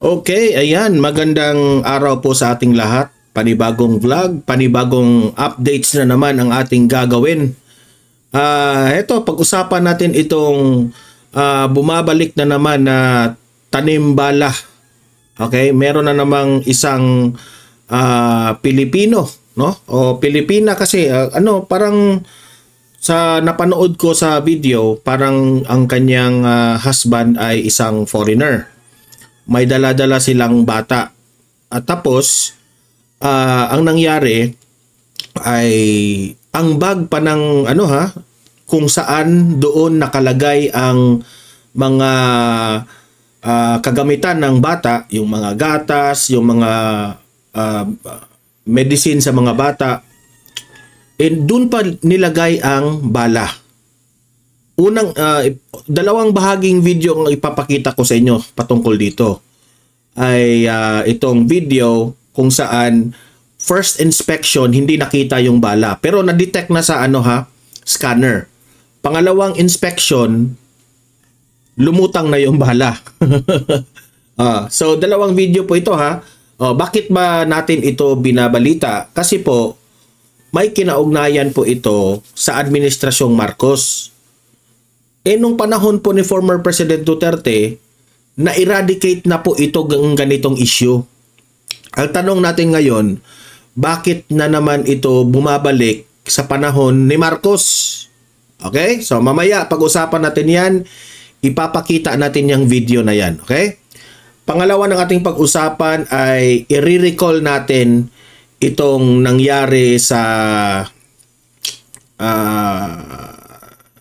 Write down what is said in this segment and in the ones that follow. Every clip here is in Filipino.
Okay, ayan, magandang araw po sa ating lahat. Panibagong vlog, panibagong updates na naman ang ating gagawin. Ito, pag-usapan natin itong bumabalik na naman na tanim bala. Okay, meron na namang isang Pilipino, no? O Pilipina kasi parang sa napanood ko sa video, parang ang kanyang husband ay isang foreigner. May dala-dala silang bata. At tapos, ang nangyari ay ang bag pa ng kung saan doon nakalagay ang mga kagamitan ng bata, yung mga gatas, yung mga medicine sa mga bata, doon pa nilagay ang bala. Dalawang bahaging video ang ipapakita ko sa inyo patungkol dito. Ay itong video kung saan first inspection hindi nakita yung bala pero na-detect na sa scanner. Pangalawang inspection lumutang na yung bala. So dalawang video po ito ha. Bakit ba natin ito binabalita? Kasi po may kinaugnayan po ito sa Administrasyong Marcos. Nung panahon po ni former President Duterte, na-eradicate na po ito ng ganitong issue. Ang tanong natin ngayon, bakit na naman ito bumabalik sa panahon ni Marcos? Okay? So mamaya pag-usapan natin yan, ipapakita natin yung video na yan. Okay? Pangalawa ng ating pag-usapan ay i-recall natin itong nangyari sa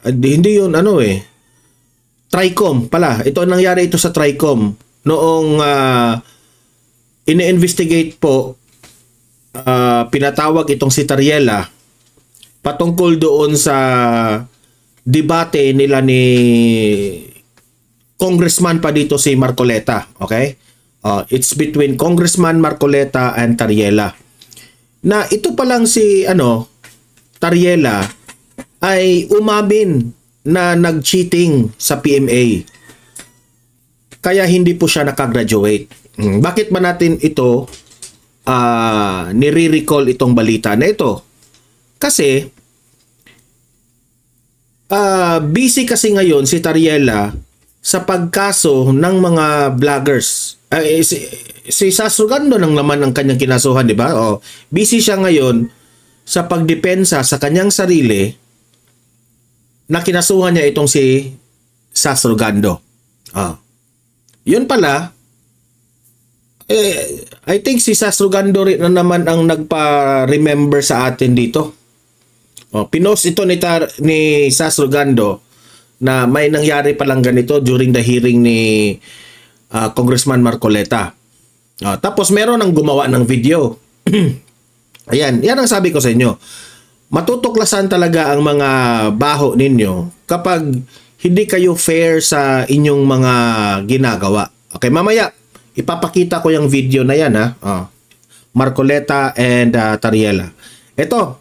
hindi yun Tricom pala. Ito nangyari ito sa Tricom noong ini-investigate po, pinatawag itong si Tariela patungkol doon sa debate nila ni Congressman pa dito si Marcoleta. Okay? It's between Congressman Marcoleta and Tariela. Na ito pa lang si Tariela ay umamin na nag-cheating sa PMA. Kaya hindi po siya nakagraduate. Bakit ba natin ito nire-recall itong balita na ito? Kasi busy kasi ngayon si Tariela sa pagkaso ng mga vloggers. Si Sasugando nang naman ang kanyang kinasuhan, di ba? Busy siya ngayon sa pagdepensa sa kanyang sarili na kinasuhan niya itong si Sasrogando. Yun pala, I think si Sasrogando rin na naman ang nagpa-remember sa atin dito. Pinost ito ni Sasrogando na may nangyari palang ganito during the hearing ni Congressman Marcoleta. Tapos meron ang gumawa ng video. Ayan, yan ang sabi ko sa inyo. Matutuklasan talaga ang mga baho ninyo kapag hindi kayo fair sa inyong mga ginagawa. Okay, mamaya ipapakita ko yung video na yan Marcoleta and Tariela. Ito,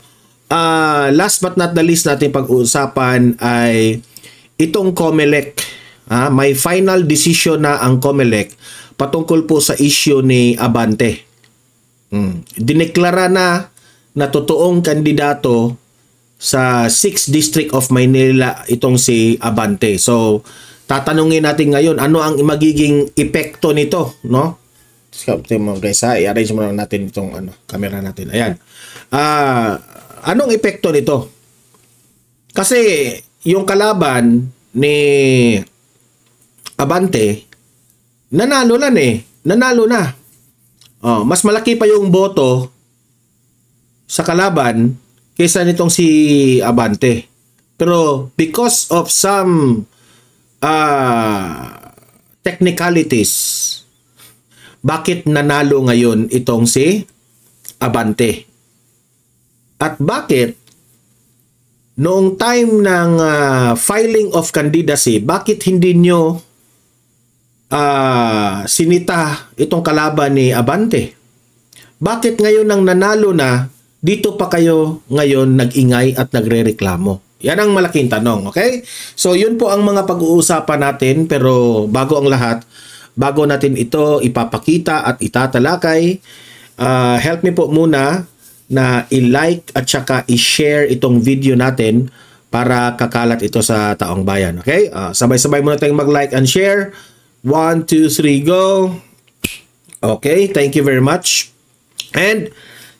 last but not the least natin pag-uusapan ay itong COMELEC. May final decision na ang COMELEC patungkol po sa issue ni Abante. Dineklara na totoong kandidato sa 6th District of Maynila itong si Abante. So, tatanungin natin ngayon, ano ang magiging epekto nito, no? Guys, i-arrange muna natin itong camera natin. Ayan. Anong epekto nito? Kasi, yung kalaban ni Abante, nanalo na. Mas malaki pa yung boto sa kalaban kaysa nitong si Abante. Pero because of some technicalities, bakit nanalo ngayon itong si Abante? At bakit noong time ng filing of candidacy, bakit hindi nyo sinita itong kalaban ni Abante? Bakit ngayon nang nanalo na, dito pa kayo ngayon nag-ingay at nagrereklamo? Yan ang malaking tanong, okay? So, yun po ang mga pag-uusapan natin, pero bago ang lahat, bago natin ito ipapakita at itatalakay, help me po muna na i-like at saka i-share itong video natin para kakalat ito sa taong bayan. Okay? Sabay-sabay muna tayong mag-like and share. 1, 2, 3, go! Okay, thank you very much. And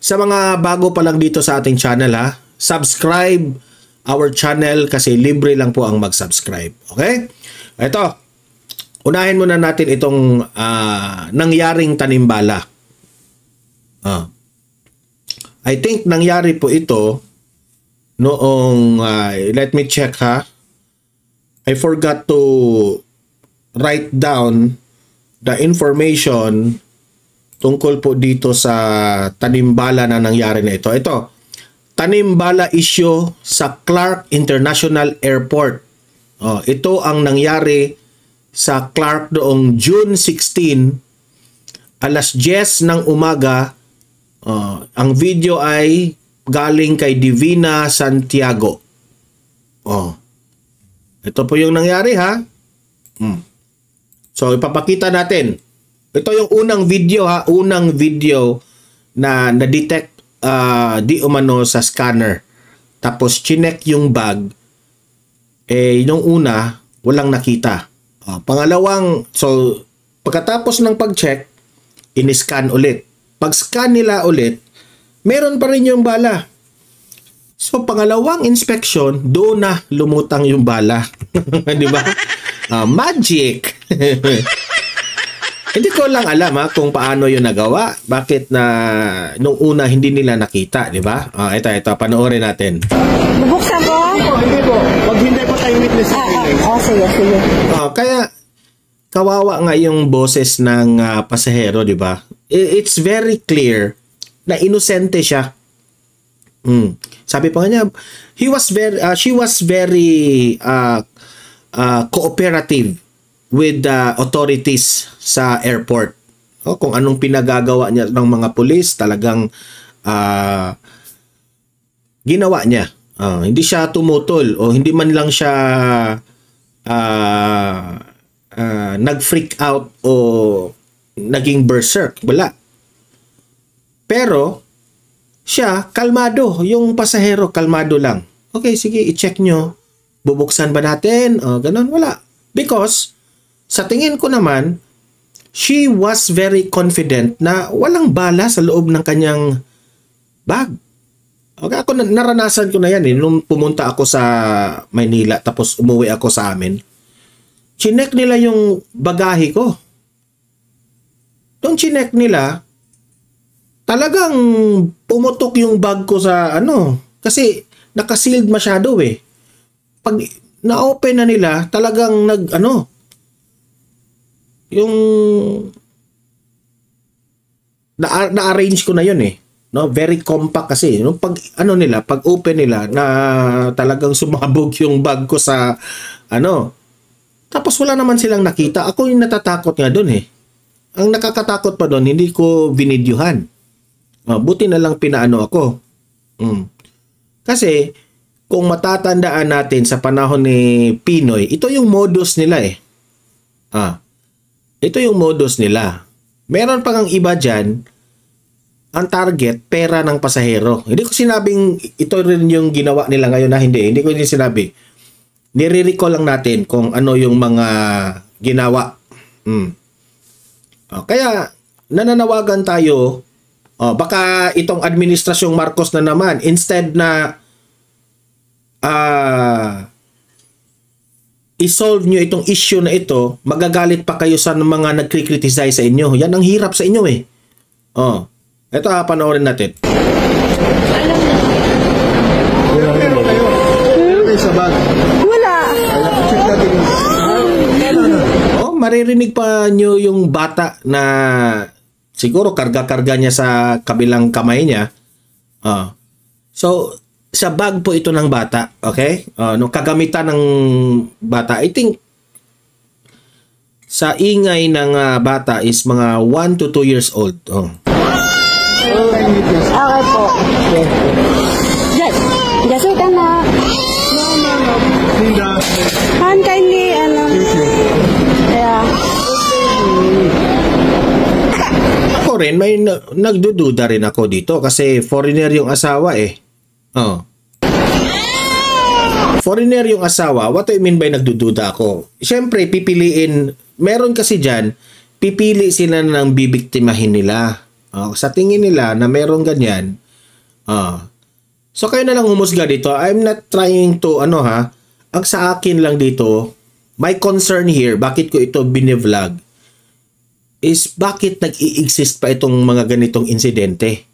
sa mga bago pa lang dito sa ating channel, subscribe our channel kasi libre lang po ang mag-subscribe. Okay? Ito, unahin muna natin itong nangyaring tanimbala. I think nangyari po ito noong, let me check I forgot to write down the information tungkol po dito sa tanimbala na nangyari na ito. Ito, tanimbala issue sa Clark International Airport. Ito ang nangyari sa Clark noong June 16, alas 10 ng umaga. Ang video ay galing kay Divina Santiago. Ito po yung nangyari So ipapakita natin. Ito yung unang video unang video na na-detect di umano sa scanner. Tapos chinek yung bag. Yung una walang nakita. Pangalawang, so pagkatapos ng pag-check, in-scan ulit. Pag-scan nila ulit, meron pa rin yung bala. So, pangalawang inspection, doon na lumutang yung bala. Di ba? Magic! Hindi ko lang alam kung paano yun nagawa. Bakit na nung una hindi nila nakita, di ba? Ito, panoorin natin. Bubuksan ko? Hindi po. Pag hindi po tayo witness. Sige. Kaya, kawawa nga yung boses ng pasahero, di ba? It's very clear na inosente siya. Sabi pa niya, she was very cooperative with the authorities sa airport. Kung anong pinagagawa niya ng mga pulis, talagang ginawa niya. Hindi siya tumutol o hindi man lang siya nag-freak out o naging berserk. Wala. Pero, siya, kalmado. Yung pasahero, kalmado lang. Okay, sige, i-check nyo. Bubuksan ba natin? Ganun, wala. Because, sa tingin ko naman, she was very confident na walang bala sa loob ng kanyang bag. Okay, ako naranasan ko na yan nung pumunta ako sa Maynila tapos umuwi ako sa amin. Chinek nila yung bagahe ko. Nung chinek nila, talagang pumutok yung bag ko sa kasi nakasealed masyado Pag na-open na nila, talagang yung na-arrange ko na yun No, very compact kasi. No, pag pag open nila na talagang sumabog yung bag ko sa Tapos wala naman silang nakita. Ako yung natatakot nga doon Ang nakakatakot pa doon, hindi ko binidyohan. Buti na lang pinaano ako. Kasi kung matatandaan natin sa panahon ni Pinoy, ito yung modus nila Ito yung modus nila. Meron pang ang iba dyan, ang target, pera ng pasahero. Hindi ko sinabing ito rin yung ginawa nila ngayon na hindi. Hindi ko din sinabi. Nire-recall lang natin kung ano yung mga ginawa. Kaya, nananawagan tayo, baka itong administrasyong Marcos na naman, instead na i-solve nyo itong issue na ito, magagalit pa kayo sa mga nagkri-criticize sa inyo. Yan ang hirap sa inyo Ito panoorin natin. Wala. Maririnig pa nyo yung bata na siguro karga-karga niya sa kabilang kamay niya. So, sa bag po ito ng bata. Okay? Nung kagamitan ng bata, I think sa ingay ng bata is mga 1 to 2 years old. Okay po. Just ka na. Han, kindly, Yeah. rin, may nagdududa rin ako dito kasi foreigner yung asawa eh. Oh. Foreigner yung asawa, what I mean by nagdududa ako? Siyempre, pipiliin, meron kasi dyan, pipili sila ng bibiktimahin nila. Sa tingin nila na meron ganyan. So kayo na lang humusga dito. I'm not trying to, ang sa akin lang dito, my concern here, bakit ko ito binivlog, is bakit nag-i-exist pa itong mga ganitong insidente?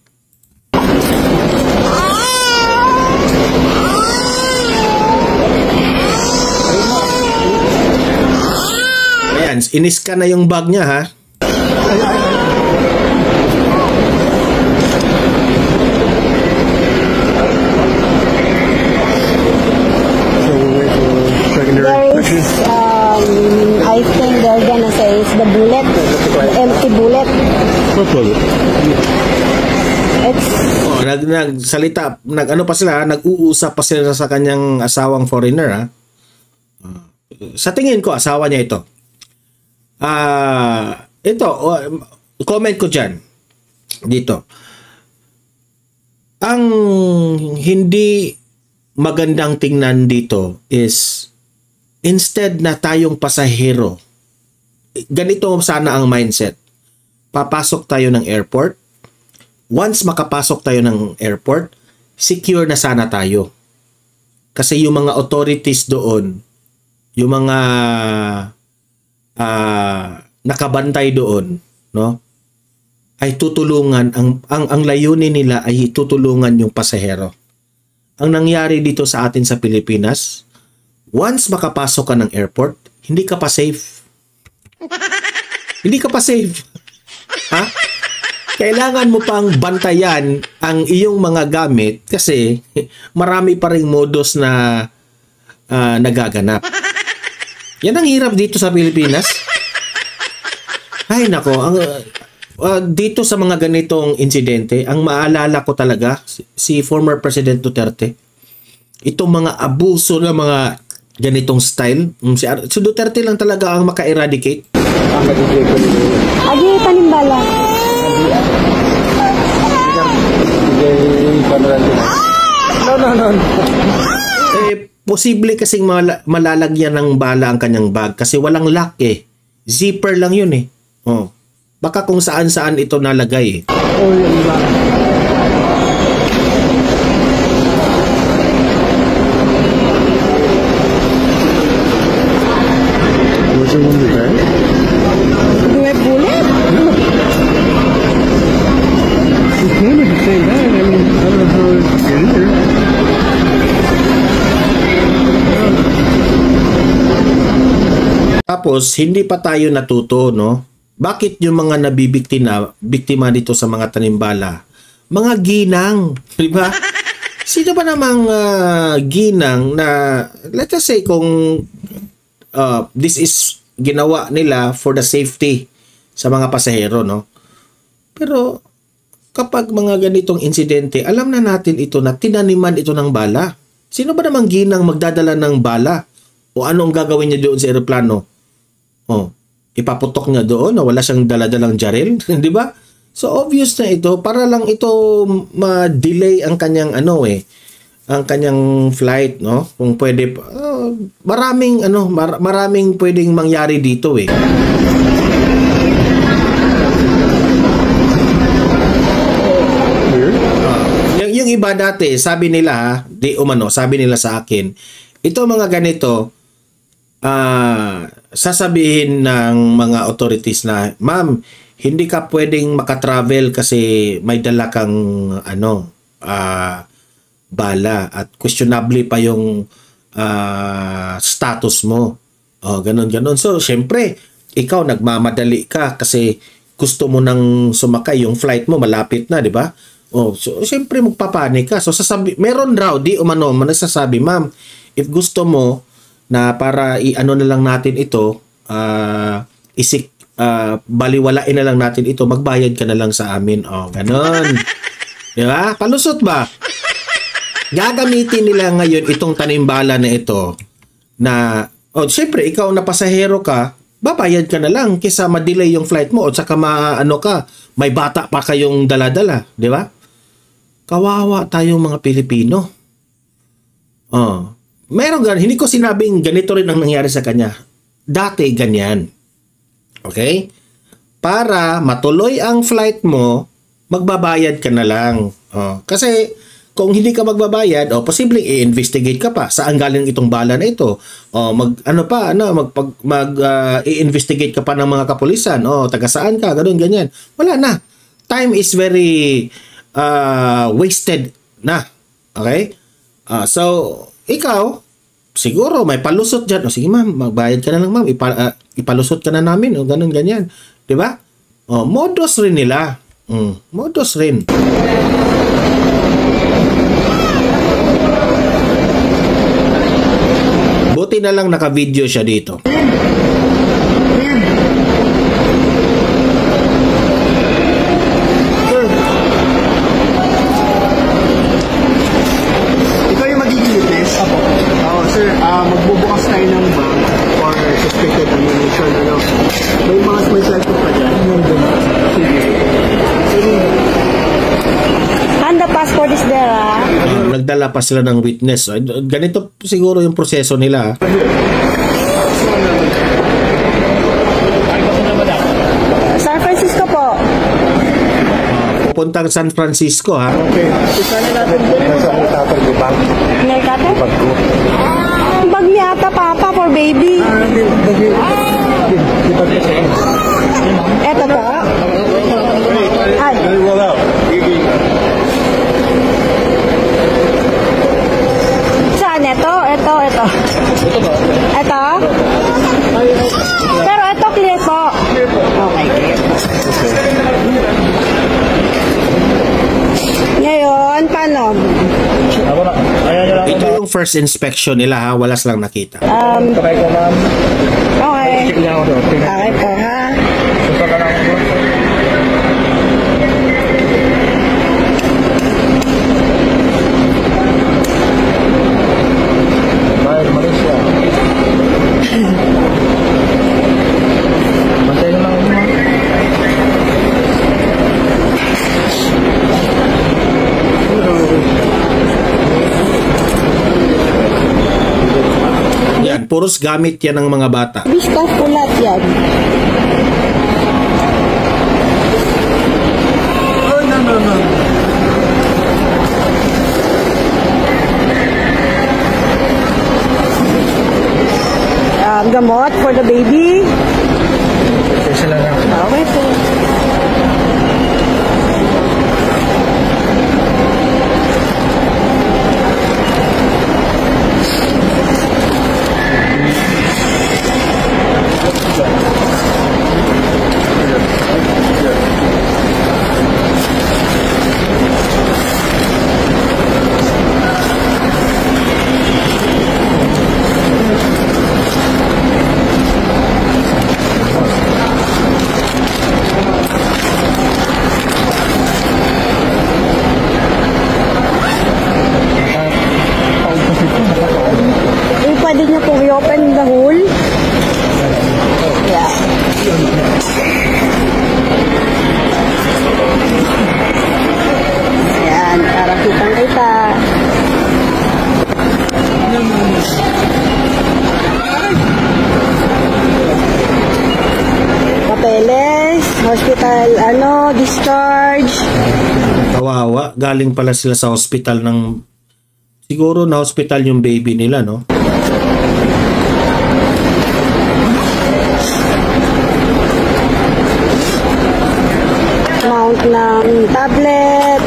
Ayan, inis-scan na yung bag niya ha. I think they're gonna say it's the bullet, the empty bullet. What bullet? It's Nagsalita, nag-uusap pa sila sa kanyang asawang foreigner ha. Sa tingin ko, asawa niya ito. Comment ko dyan. Dito. Ang hindi magandang tingnan dito is instead na tayong pasahero, ganito sana ang mindset. Papasok tayo ng airport. Once makapasok tayo ng airport, secure na sana tayo. Kasi yung mga authorities doon, yung mga nakabantay doon, no? Ay tutulungan, ang layunin nila ay tutulungan yung pasahero. Ang nangyari dito sa atin sa Pilipinas, once makapasok ka ng airport, hindi ka pa safe. Hindi ka pa safe. Ha? Kailangan mo pang bantayan ang iyong mga gamit kasi marami pa ring modus na nagaganap. Yan ang hirap dito sa Pilipinas. Ay nako, dito sa mga ganitong insidente, ang maalala ko talaga si former President Duterte. Itong mga abuso ng mga ganitong style. Si Duterte lang talaga ang maka-eradicate. Agi panimbala. No. Posible kasing malalagyan ng bala ang kanyang bag kasi walang lock eh. Zipper lang yun eh. Baka kung saan-saan ito nalagay eh. Yun ba? Was it one of the bag? Do we have bullet? No. It came with the same bag. I mean, I don't know how it got in there. Tapos, hindi pa tayo natuto, no? Bakit yung mga biktima dito sa mga tanimbala? Mga ginang, di ba? Sino ba namang ginang na, let us say, kung this is ginawa nila for the safety sa mga pasahero, no? Pero, kapag mga ganitong insidente, alam na natin ito na tinaniman ito ng bala. Sino ba namang ginang magdadala ng bala? O ano ang gagawin niya doon sa eroplano? Ipaputok niya doon na wala siyang daladalang jaril, di ba? So obvious na ito para lang ito ma-delay ang kanyang ang kanyang flight, no? Kung pwede maraming pwedeng mangyari dito eh. Yung iba dati, sabi nila sabi nila sa akin, ito mga ganito, sasabihin ng mga authorities na, ma'am, hindi ka pwedeng makatravel kasi may dala kang bala at questionable pa yung status mo. Ganon. So, syempre, ikaw nagmamadali ka kasi gusto mo nang sumakay, yung flight mo malapit na, di ba? So, syempre magpapanik ka. So, meron raw, nagsasabi, ma'am, if gusto mo na para na lang natin ito, baliwalain na lang natin ito, magbayad ka na lang sa amin. Ganon. Di ba? Palusot ba? Gagamitin nila ngayon itong tanimbala na ito na, syempre, ikaw na pasahero ka, babayad ka na lang kaysa ma-delay yung flight mo o saka may bata pa kayong dala-dala, di ba? Kawawa tayong mga Pilipino. Meron ganun. Hindi ko sinabing ganito rin ang nangyari sa kanya. Dati ganyan. Okay? Para matuloy ang flight mo, magbabayad ka na lang. Kasi kung hindi ka magbabayad, posibleng i-investigate ka pa. Saan galing itong bala na ito? I-investigate ka pa ng mga kapulisan. Taga saan ka? Ganun, ganyan. Wala na. Time is very wasted na. Okay? So, ikaw, siguro may palusot dyan. Sige ma'am, magbayad ka na lang ma'am. Ipalusot ka na namin. Ganun, ganyan. Diba? Modus rin nila. Modus rin. Buti na lang naka-video siya dito. Ikaw yung magiging witness? Oo, sir. Magbubukas tayo ng bank for suspected ammunition. May cellphone pa dyan. And the passport is there, Nagdala pa sila ng witness. Ganito siguro yung proseso nila. San Francisco po. Pupuntang San Francisco, ha? Okay. Saan natin din sa tatang di ba? Nagkate? Bag ni ata, papa, for baby. Eto po. Ay. Saan? Ito? Ito? Pero ito clear po. Okay, clear. Ngayon, paano? Ito yung first inspection nila, ha? Wala silang nakita. Kamay ko, ma'am. Okay. Check niya ako doon. Okay po, ha? Ito ka lang ako. Bayad Malaysia. Bantay na lang ako, ma'am. Yan, puros gamit yan ng mga bata. Discount po lahat yan. No. Gamot for the baby. Kasi lang ako. Okay po. Pwede niyo po i-open the hole. Yeah. Ayan, para kitang-kita. Papeles, hospital, discharge. Kawawa, galing pala sila sa hospital ng... Siguro na hospital yung baby nila, no? Amount ng tablet.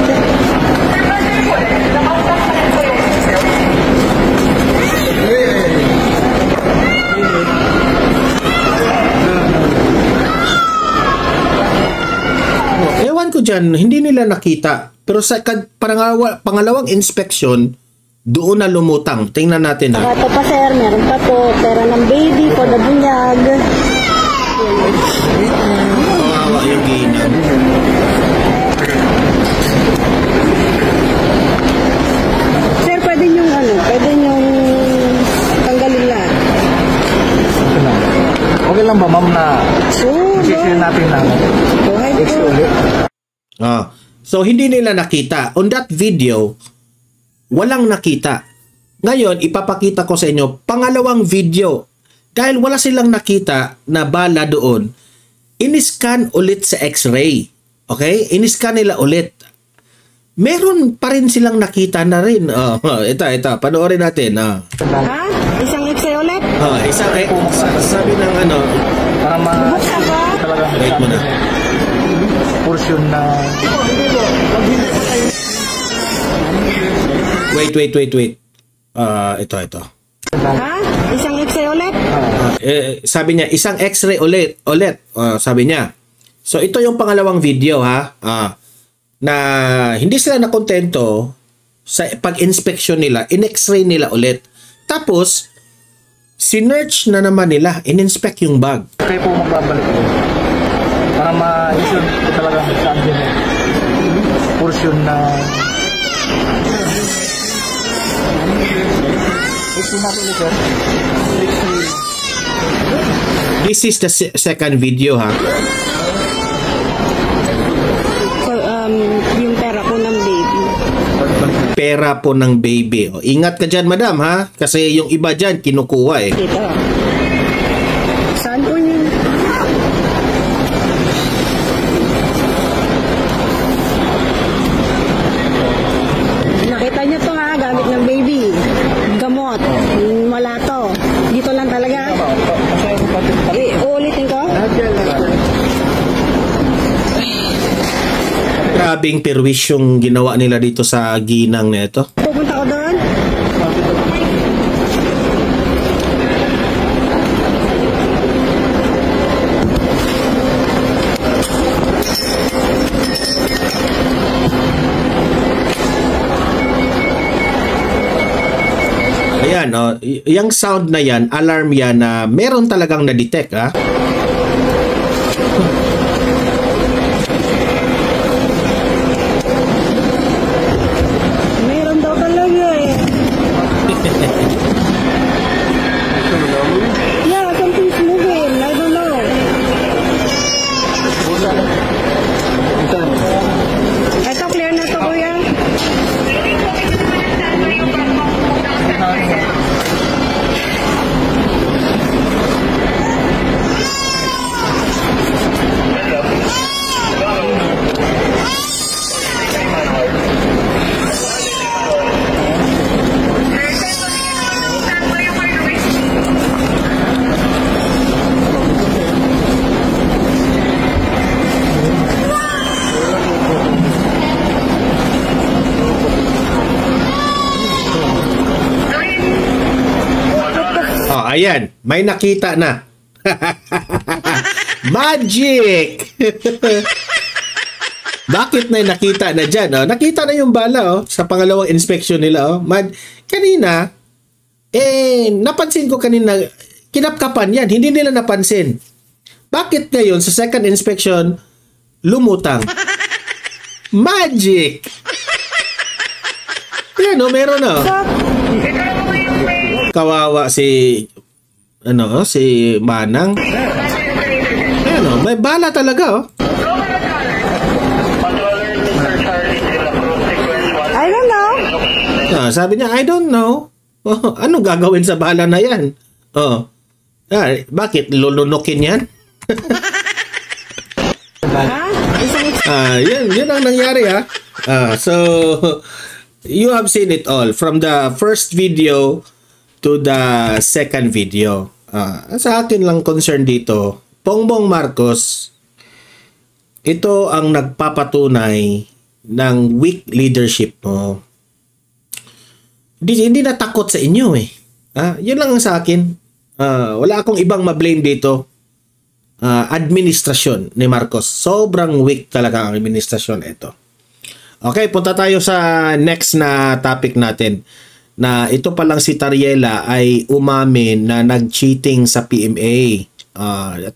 Ewan ko dyan, hindi nila nakita. Pero sa pangalawang inspection, doon na lumutang. Tingnan natin, ha? Ito pa sir, meron pa po. Pera ng baby for the bunyag. Kawawa yung ginang. Sir, pwede niyong tanggalin lahat. Okay lang ba, ma'am? Buhay Ex ko. ulit. So, hindi nila nakita. On that video, walang nakita. Ngayon, ipapakita ko sa inyo, pangalawang video. Dahil wala silang nakita na bala doon, iniscan ulit sa x-ray. Okay? Iniscan nila ulit. Meron pa rin silang nakita na rin. Ito. Panoorin natin. Ha? Isang X-ray ulit? Sabi ng ano, Para Buksan ko? talagang wait mo na. portion na Wait. Ito. Ha? Isang X-ray ulit? Sabi niya, isang x-ray ulit. Sabi niya. So, ito yung pangalawang video, ha? Na hindi sila nakontento sa pag-inspection nila, in-x-ray nila ulit. Tapos, sinearch na naman nila, in-inspect yung bag. kayo po magbabalik po. Para ma-issue talagang saan din portion na This is the second video, ha? So, yung pera ko ng baby. Pera po ng baby. Ingat ka dyan, madam, ha? Kasi yung iba dyan, kinukuha, eh. Dito. Saan po yun? Nakita niyo to ha, gamit ng baby. Gamot. Wala to. Dito lang talaga. Uulitin ko? Grabing perwish yung ginawa nila dito sa ginang na ito. Pupunta ko doon? Ayan, yung sound na yan, alarm yan na meron talagang na-detect, ha? Meron daw talaga eh. Yeah, something's moving. I don't know. Ito, clear na to, kuya. Ayan, may nakita na. Magic! Bakit may nakita na dyan? Nakita na yung bala sa pangalawang inspection nila. Kanina, napansin ko kanina, kinapkapan yan. Hindi nila napansin. Bakit ngayon sa second inspection, lumutang? Magic! Yan meron kawawa si si Manang. May bala talaga I don't know. sabi niya, I don't know. Ano gagawin sa bala na yan? Bakit lulunukin yan? Ha? Yun ang nangyari, ha? So you have seen it all from the first video to the second video. Sa akin lang concern dito, Bongbong Marcos, ito ang nagpapatunay ng weak leadership mo. Hindi natakot sa inyo eh. Yun lang ang sa akin. Wala akong ibang ma-blame dito. Administrasyon ni Marcos. Sobrang weak talaga ang administrasyon ito. Okay, punta tayo sa next na topic natin. Na ito palang si Tariela ay umamin na nag-cheating sa PMA.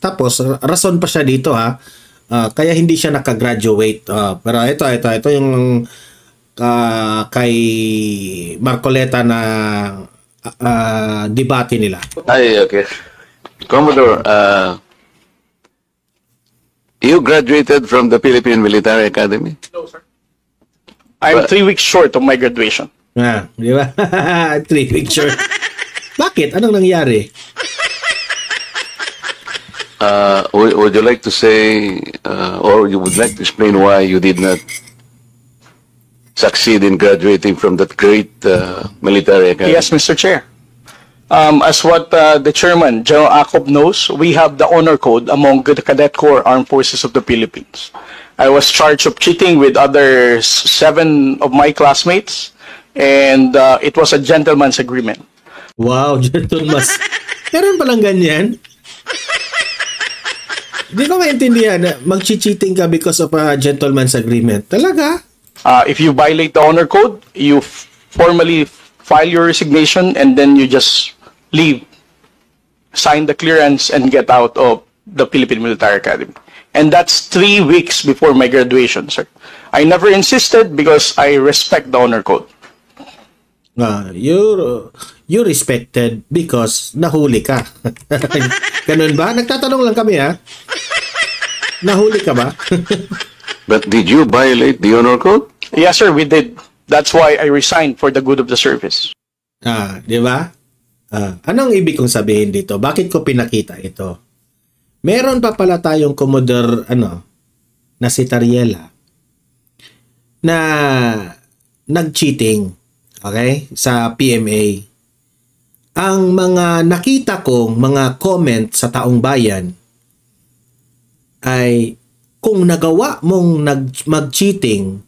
Tapos rason pa siya dito, ha. Kaya hindi siya nakagraduate. Pero ito yung kay Marcoleta na debate nila. Ay, okay. Commodore, You graduated from the Philippine Military Academy? I'm 3 weeks short of my graduation. Di ba? 3 picture. Bakit? Anong nangyari? Would you like to say, or you would like to explain why you did not succeed in graduating from that great military academy? Yes, Mr. Chair. As what the chairman, General Acob, knows, we have the honor code among the Cadet Corps Armed Forces of the Philippines. I was charged of cheating with other 7 of my classmates, and it was a gentleman's agreement. Wow, gentleman's. Meron palang ganyan? Hindi ko maintindihan na mag-cheating ka because of a gentleman's agreement. Talaga? If you violate the honor code, you formally file your resignation, and then you just leave, sign the clearance, and get out of the Philippine Military Academy. And that's 3 weeks before my graduation, sir. I never insisted because I respect the honor code. You respected because nahuli ka. Ganun ba? Nagtatanong lang kami, ha? Nahuli ka ba? But did you violate the honor code? Yes, sir, we did. That's why I resigned for the good of the service. Di ba? Anong ibig kong sabihin dito? Bakit ko pinakita ito? Meron pa pala tayong Commodore, na si Tariela, na nag-cheating, okay, sa PMA. Ang mga nakita kong mga comment sa Taong Bayan ay kung nagawa mong mag-cheating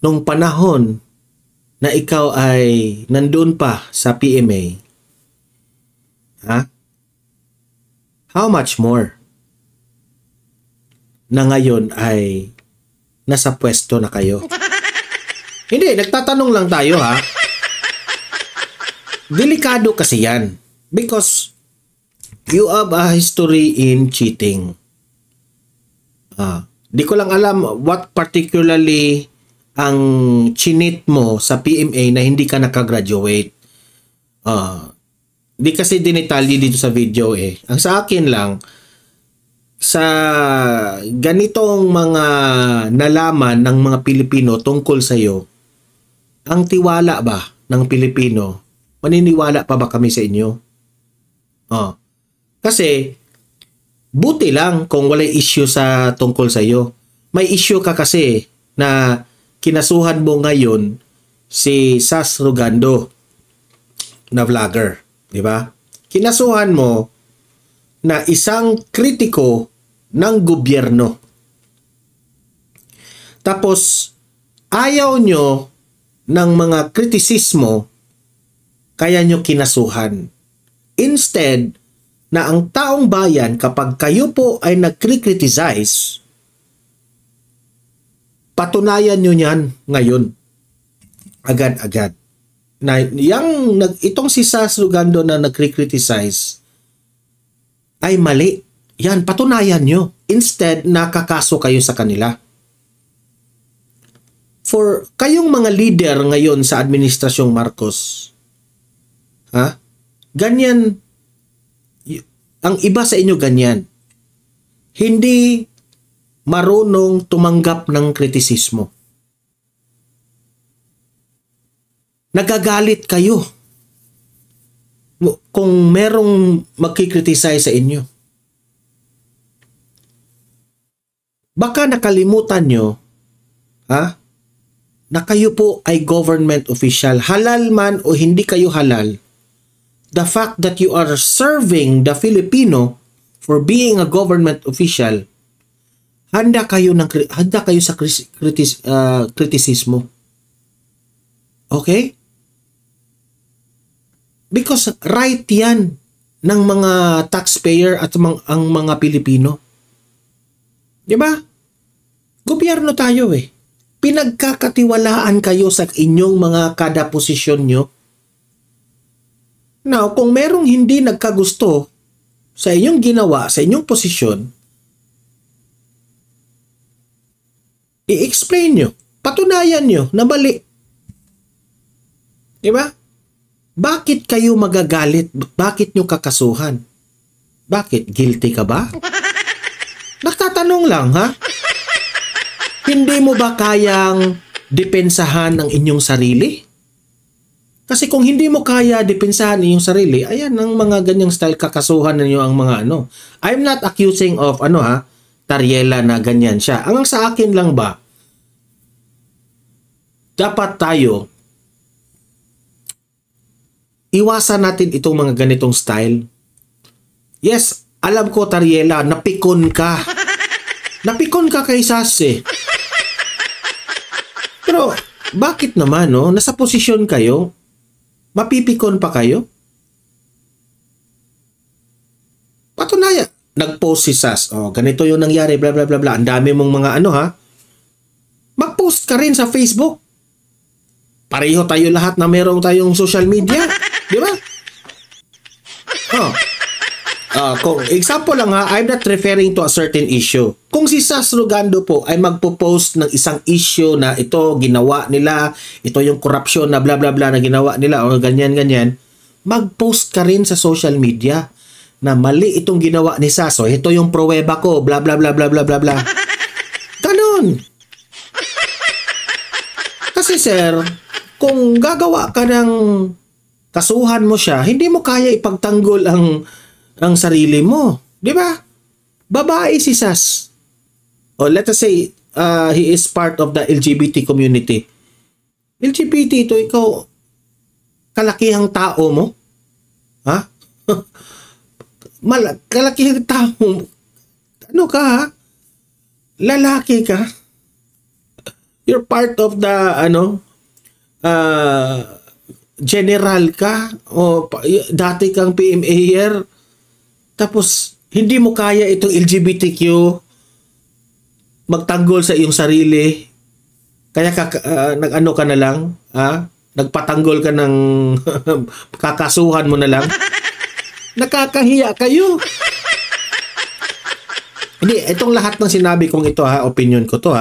nung panahon na ikaw ay nandun pa sa PMA, how much more na ngayon ay nasa pwesto na kayo? Hindi, nagtatanong lang tayo, ha? Delikado kasi yan because you have a history in cheating. Di ko lang alam what particularly ang chinit mo sa PMA na hindi ka nakagraduate. Di kasi dinetalye dito sa video eh. Ang sa akin lang, sa ganitong mga nalaman ng mga Pilipino tungkol sa iyo, ang tiwala ba ng Pilipino, maniniwala pa ba kami sa inyo? Kasi, buti lang kung wala issue sa tungkol sa iyo. May issue ka kasi na kinasuhan mo ngayon si Sas Rugando na vlogger. Di ba? Kinasuhan mo na isang kritiko ng gobyerno. Tapos, ayaw nyo ng mga kritisismo, kaya nyo kinasuhan. Instead, na ang taong bayan, kapag kayo po ay nag-criticize, patunayan nyo yan ngayon. Agad-agad. Na itong si Sas Rugando na nag-criticize ay mali. Yan, patunayan nyo. Instead, nakakaso kayo sa kanila. For kayong mga leader ngayon sa Administrasyong Marcos, ganyan, ang iba sa inyo ganyan. Hindi marunong tumanggap ng kritisismo. Nagagalit kayo kung merong magkikriticize sa inyo. Baka nakalimutan nyo, na kayo po ay government official. Halal man o hindi kayo halal, the fact that you are serving the Filipino for being a government official, handa kayo sa kritisismo. Okay? Because right yan ng mga taxpayer at ang mga Pilipino. Di ba? Gobyerno tayo eh. Pinagkakatiwalaan kayo sa inyong mga kada posisyon nyo. Now, kung merong hindi nagkagusto sa inyong ginawa, sa inyong posisyon, i-explain nyo, patunayan nyo na mali. Diba? Bakit kayo magagalit? Bakit nyo kakasuhan? Bakit? Guilty ka ba? Nagtatanong Tanong lang, ha? Hindi mo ba kayang depensahan ang inyong sarili? Kasi kung hindi mo kaya depensahan ang inyong sarili, ayan ang mga ganyang style, kakasuhan ninyo ang mga ano. I'm not accusing of Tariela na ganyan siya. Ang sa akin lang ba, dapat tayo iwasan natin itong mga ganitong style. Yes, alam ko Tariela, napikon ka. Napikon ka kay Sas eh. Pero bakit naman nasa posisyon kayo, mapipikon pa kayo? Patunaya, nag-post si Sas. Ganito yung nangyari, bla bla bla bla. Ang dami mong mga mag-post ka rin sa Facebook. Pareho tayo lahat na merong tayong social media. Di ba? Kung example lang I'm not referring to a certain issue. Kung si Sas Rugando po ay magpo-post ng isang issue na ito ginawa nila, ito yung corruption na bla bla bla na ginawa nila o ganyan, mag-post ka rin sa social media na mali itong ginawa ni Sas. So, ito yung pruweba ko, bla bla bla bla bla bla bla. Ganon. Kasi sir, kung gagawa ka ng kasuhan mo siya, hindi mo kaya ipagtanggol ang sarili mo. Di ba? Babae si Sas. O let us say, he is part of the LGBT community. LGBT ito, ikaw, kalakihang tao mo? Ha? Kalakihang tao. Ano ka, ha? Lalaki ka? You're part of the, general ka? O dati kang PMAer? Tapos, hindi mo kaya itong LGBTQ magtanggol sa iyong sarili. Kaya nag-ano ka na lang, nagpatanggol ka ng kakasuhan mo na lang. Nakakahiya kayo. Hindi, itong lahat ng sinabi kong ito opinion ko to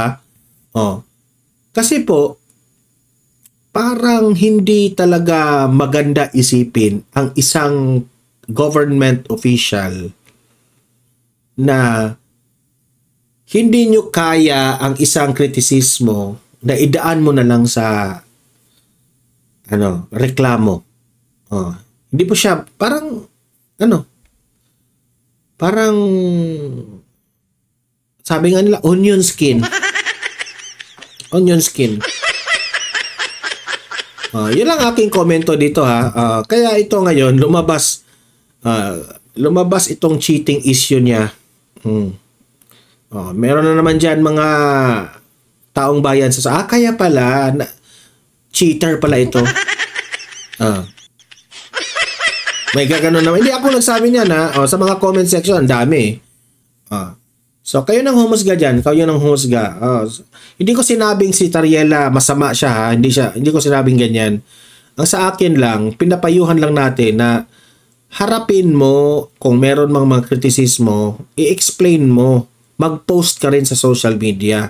Kasi po, parang hindi talaga maganda isipin ang isang government official na hindi nyo kaya ang isang kritisismo na idaan mo na lang sa reklamo. Hindi po siya parang sabi nga nila onion skin. Onion skin. Yun lang aking komento dito kaya ito ngayon lumabas itong cheating issue niya. Meron na naman dyan mga taong bayan sa kaya pala cheater pala ito. May gagano naman. Hindi ako nagsabi niyan sa mga comment section ang dami. So kayo nang humusga dyan, kayo nang humusga. Hindi ko sinabing si Tariela masama siya hindi ko sinabing ganyan. Ang sa akin lang, pinapayuhan lang natin na harapin mo kung meron mga kritisismo, i-explain mo, mag-post ka rin sa social media.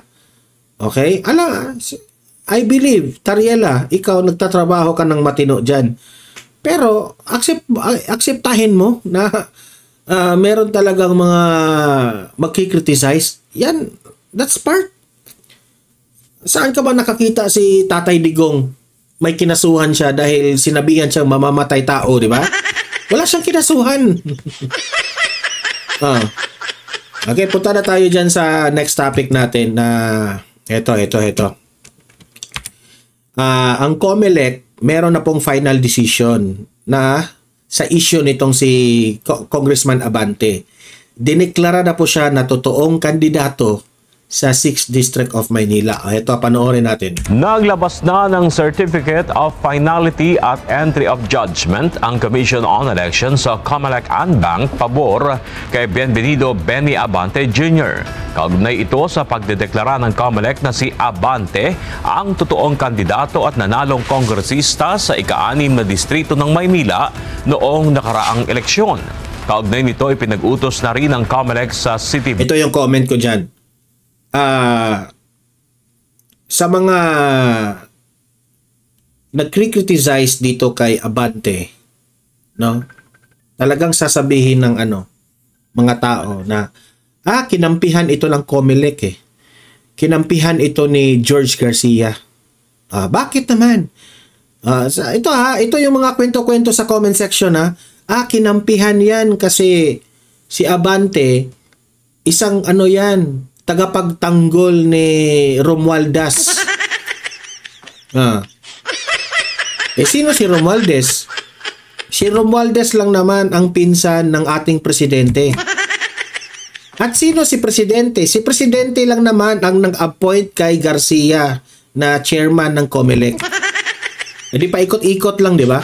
Okay? I believe, Tariela, ikaw nagtatrabaho ka ng matino dyan. Pero, acceptahin mo na meron talagang mga magkikriticize. Yan, that's part. Saan ka ba nakakita si Tatay Digong? May kinasuhan siya dahil sinabihan siyang mamamatay tao, di ba? Wala siyang kinasuhan. Okay, punta na tayo dyan sa next topic natin na ito. Ang COMELEC, meron na pong final decision na sa issue nitong si Congressman Abante. Dineklara na po siya na totoong kandidato sa 6th District of Maynila. Ito, panoorin natin. Naglabas na ng Certificate of Finality at Entry of Judgment ang Commission on Elections sa COMELEC Anbanc pabor kay Bienvenido Benny Abante Jr. Kaugnay ito sa pagdedeklara ng COMELEC na si Abante ang totoong kandidato at nanalong kongresista sa ika-6 na distrito ng Maynila noong nakaraang eleksyon. Kaugnay nito, ipinag-utos na rin ng COMELEC sa City. Ito yung comment ko dyan. Sa mga nagkriticize dito kay Abante, talagang sasabihin ng mga tao na Kinampihan ito ng COMELEC eh. Kinampihan ito ni George Garcia. Bakit naman? Ito yung mga kwento-kwento sa comment section ha. Kinampihan yan kasi si Abante, isang tagapagtanggol ni Romualdez. Sino si Romualdez? Si Romualdez lang naman ang pinsan ng ating presidente. At sino si presidente? Si presidente lang naman ang nag-appoint kay Garcia na chairman ng COMELEC. Hindi pa ikot-ikot lang, di ba?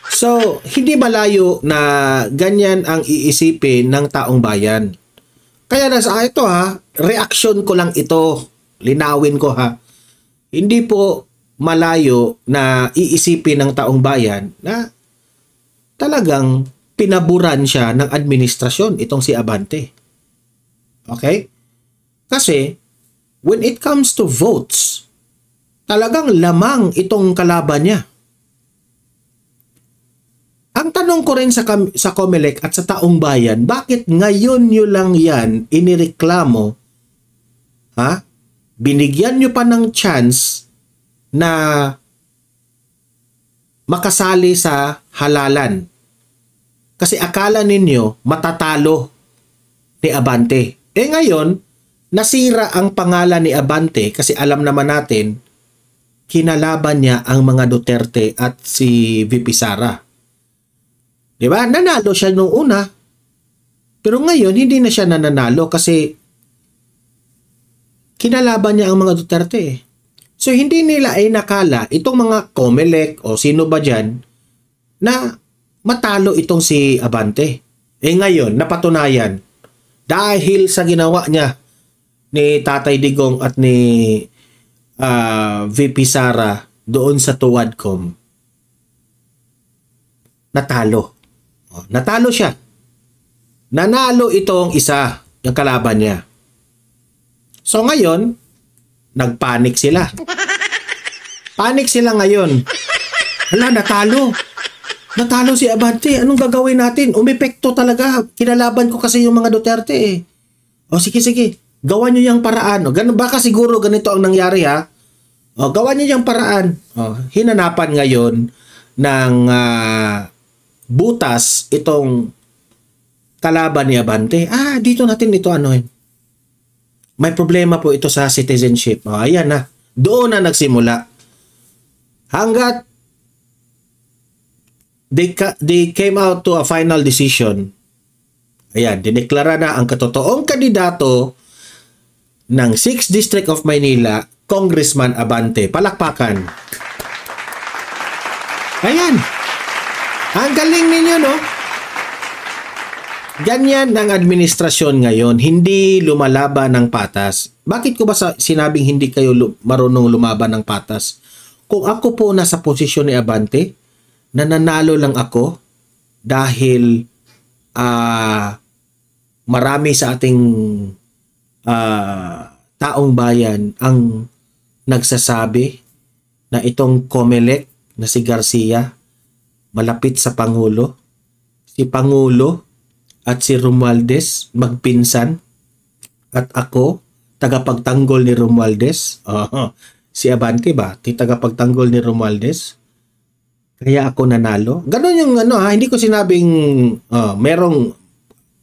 So, hindi malayo na ganyan ang iisipin ng taong bayan. Kaya ito reaction ko lang ito. Linawin ko ha. Hindi po malayo na iisipin ng taong bayan na talagang pinaburan siya ng administrasyon itong si Abante. Okay? Kasi when it comes to votes, talagang lamang itong kalaban niya. Ang tanong ko rin sa COMELEC at sa taong bayan, bakit ngayon nyo lang yan inireklamo? Binigyan nyo pa ng chance na makasali sa halalan. Kasi akala ninyo matatalo ni Abante. Ngayon, nasira ang pangalan ni Abante kasi alam naman natin, kinalaban niya ang mga Duterte at si VP Sara. Diba? Nanalo siya nung una. Pero ngayon, hindi na siya nananalo kasi kinalaban niya ang mga Duterte. So, hindi nila ay nakala itong mga COMELEC o sino ba dyan na matalo itong si Abante. Ngayon, napatunayan dahil sa ginawa niya ni Tatay Digong at ni VP Sara doon sa Tuwadcom. Natalo siya. Nanalo itong isa, yung kalaban niya. So ngayon, nagpanik sila. Panik sila ngayon. Natalo. Natalo si Abante. Anong gagawin natin? Umepekto talaga. Kinalaban ko kasi yung mga Duterte eh. Sige. Gawan nyo yung paraan. Baka siguro ganito ang nangyari ha. Gawan nyo yung paraan. Hinanapan ngayon ng butas itong kalaban ni Abante. Dito natin ito may problema po ito sa citizenship. Ayan na. Doon na nagsimula. Hanggat they came out to a final decision. Ayan, dineklara na ang katotoong kandidato ng 6th District of Maynila, Congressman Abante. Palakpakan. Ayan. Ang galing ninyo, no? Ganyan ang administrasyon ngayon, hindi lumalaban ng patas. Bakit ko ba sinabing hindi kayo marunong lumaban ng patas? Kung ako po nasa posisyon ni Abante, nananalo lang ako dahil marami sa ating taong bayan ang nagsasabi na itong COMELEC na si Garcia malapit sa Pangulo. Si Pangulo at si Romualdez magpinsan at ako tagapagtanggol ni Romualdez. Si Abante ba? Tagapagtanggol ni Romualdez. Kaya ako nanalo. Ganon yung hindi ko sinabing merong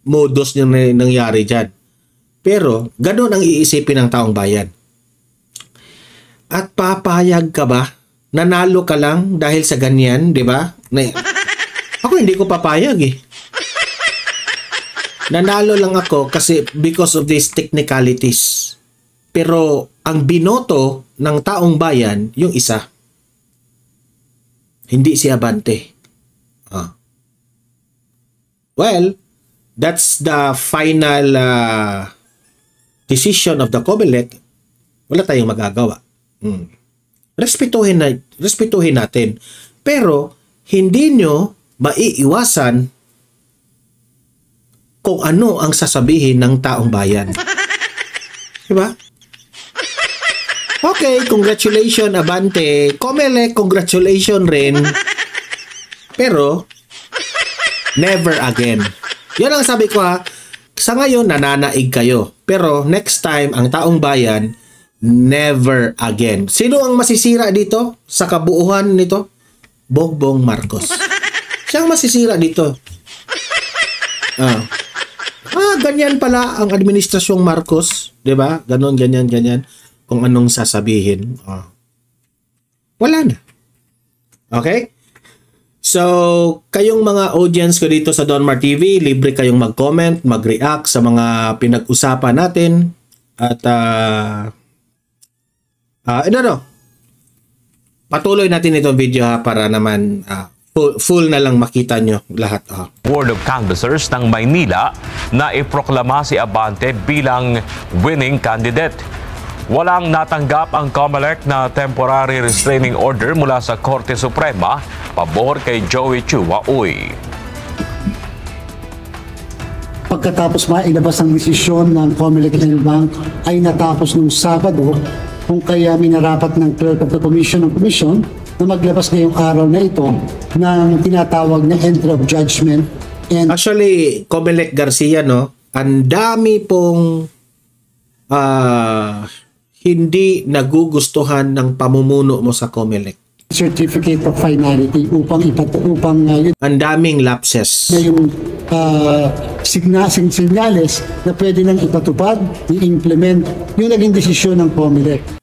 modus yung nangyari dyan. Pero ganon ang iisipin ng taong bayan. At papayag ka ba? Nanalo ka lang dahil sa ganyan, di ba? Ako hindi ko papayag eh. Nanalo lang ako kasi because of these technicalities. Pero ang binoto ng taong bayan, yung isa. Hindi si Abante. Well, that's the final decision of the COMELEC. Wala tayong magagawa. Respetuhin natin. Pero hindi nyo maiiwasan kung ano ang sasabihin ng taong bayan. Diba? Okay, congratulations Abante. COMELEC, congratulations rin. Pero, never again. Yan ang sabi ko ha. Sa ngayon, nananaig kayo. Pero next time, ang taong bayan, never again. Sino ang masisira dito sa kabuuan nito? Bongbong Marcos. Siya ang masisira dito. Ganyan pala ang administrasyong Marcos. Diba? Ganon, ganyan, ganyan. Kung anong sasabihin. Wala na. Okay? So, kayong mga audience ko dito sa Donmar TV, libre kayong mag-comment, mag-react sa mga pinag-usapan natin. At, patuloy natin itong video ha, para naman full na lang makita nyo lahat. Board of Canvassers ng Maynila na iproklama si Abante bilang winning candidate. Walang natanggap ang COMELEC na temporary restraining order mula sa Korte Suprema pabor kay Joey Chua Uy. Pagkatapos mailabas ang desisyon ng COMELEC and Bank ay natapos noong Sabado, kung kaya minarapat ng Clerk of the Commission ng Commission na maglabas ngayong araw na ito ng tinatawag na entry of judgment. And actually, COMELEC Garcia, no, ang dami pong hindi nagugustuhan ng pamumuno mo sa COMELEC. Certificate of finality upang ang daming lapses. Na yung signales na pwede nang ipatupad, i-implement yung naging desisyon ng COMELEC.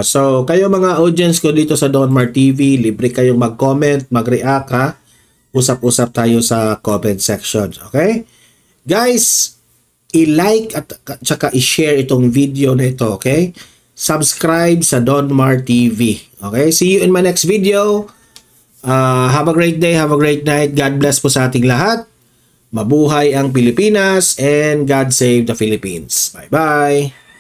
So, kayo mga audience ko dito sa Donmar TV, libre kayong mag-comment, mag-react ha. Usap-usap tayo sa comment section. Okay? Guys, i-like at saka i-share itong video na ito. Okay? Subscribe sa Donmar TV. Okay? See you in my next video. Have a great day, have a great night. God bless po sa ating lahat. Mabuhay ang Pilipinas and God save the Philippines. Bye-bye.